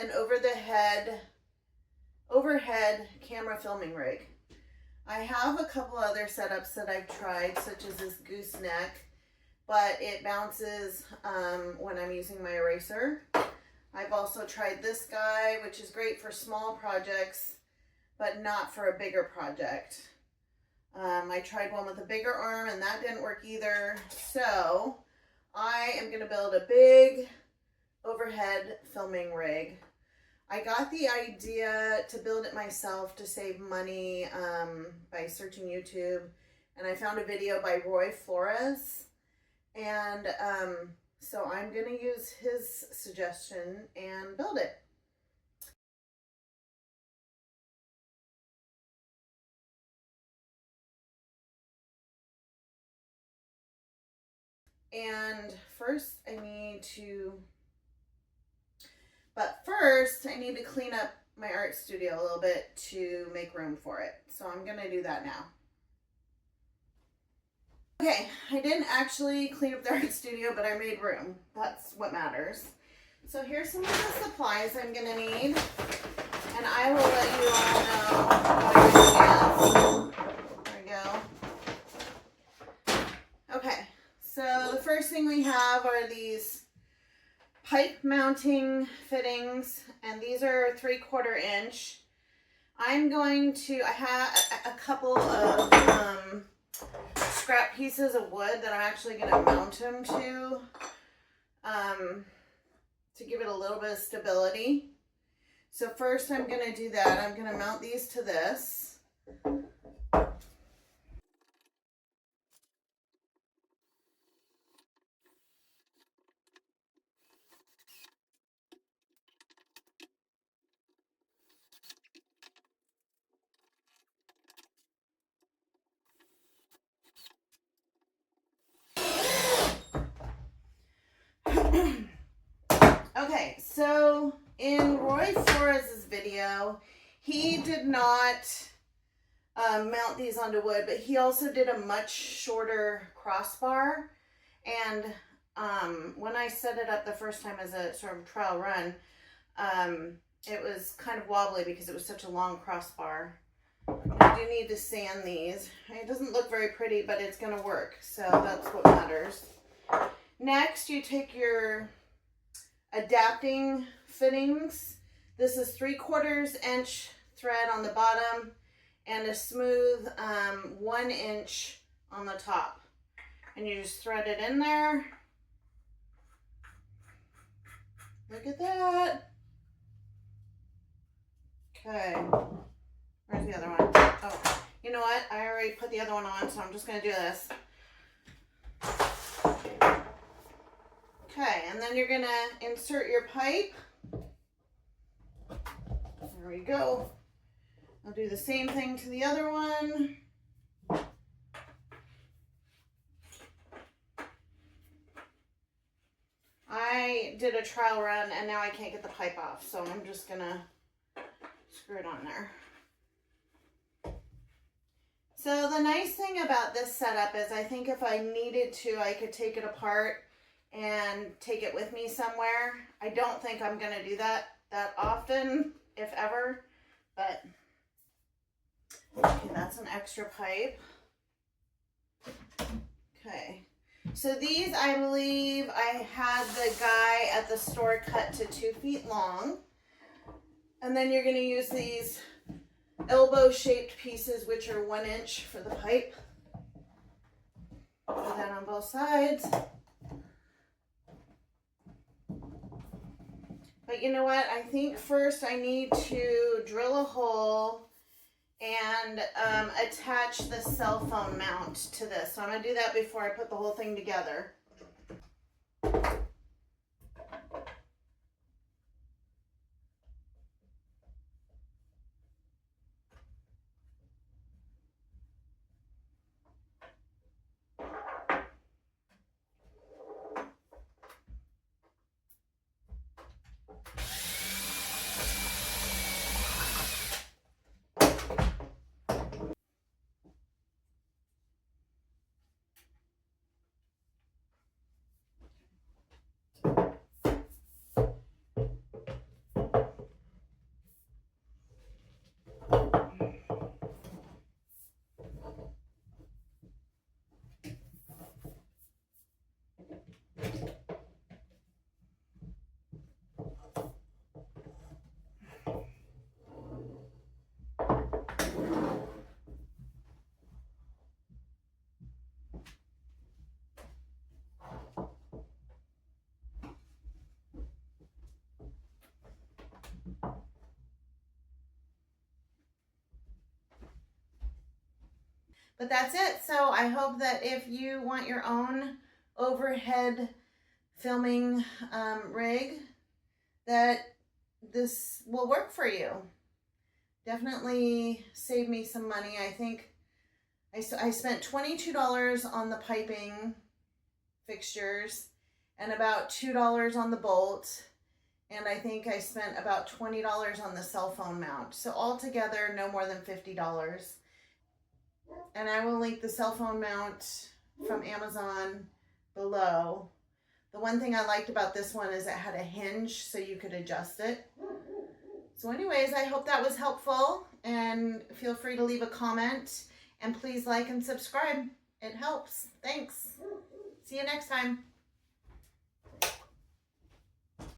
an overhead camera filming rig. I have a couple other setups that I've tried, such as this gooseneck, but it bounces when I'm using my eraser. I've also tried this guy, which is great for small projects, but not for a bigger project. I tried one with a bigger arm and that didn't work either. So I am going to build a big overhead filming rig. I got the idea to build it myself to save money by searching YouTube, and I found a video by Roy Flores, and so I'm going to use his suggestion and build it. And first I need to clean up my art studio a little bit to make room for it. So I'm gonna do that now. Okay, I didn't actually clean up the art studio, but I made room. That's what matters. So here's some of the supplies I'm gonna need, and I will let you all know what everything is. There we go. Okay, so the first thing we have are these pipe mounting fittings, and these are 3/4 inch. I have a couple of scrap pieces of wood that I'm actually going to mount them to give it a little bit of stability. So first I'm going to do that. I'm going to mount these to this. Okay, so in Roy Flores' video, he did not mount these onto wood, but he also did a much shorter crossbar. And when I set it up the first time as a sort of trial run, it was kind of wobbly because it was such a long crossbar. I do need to sand these. It doesn't look very pretty, but it's going to work, so that's what matters. Next, you take your adapting fittings. This is 3/4 inch thread on the bottom and a smooth 1 inch on the top, and you just thread it in there. Look at that. Okay, where's the other one? Oh, you know what, I already put the other one on, so I'm just going to do this. Okay, and then you're going to insert your pipe. There we go. I'll do the same thing to the other one. I did a trial run and now I can't get the pipe off, so I'm just going to screw it on there. So the nice thing about this setup is I think if I needed to, I could take it apart and take it with me somewhere. I don't think I'm going to do that often, if ever, but okay, that's an extra pipe. Okay, so these, I believe I had the guy at the store cut to 2 feet long, and then you're going to use these elbow shaped pieces, which are 1 inch for the pipe. Put that on both sides. But you know what? I think first I need to drill a hole and attach the cell phone mount to this. So I'm going to do that before I put the whole thing together. But that's it. So I hope that if you want your own overhead filming rig, that this will work for you. Definitely save me some money. I think I spent $22 on the piping fixtures and about $2 on the bolt. And I think I spent about $20 on the cell phone mount. So altogether, no more than $50. And I will link the cell phone mount from Amazon below. The one thing I liked about this one is it had a hinge so you could adjust it. So anyways, I hope that was helpful, and feel free to leave a comment, and please like and subscribe. It helps. Thanks. See you next time.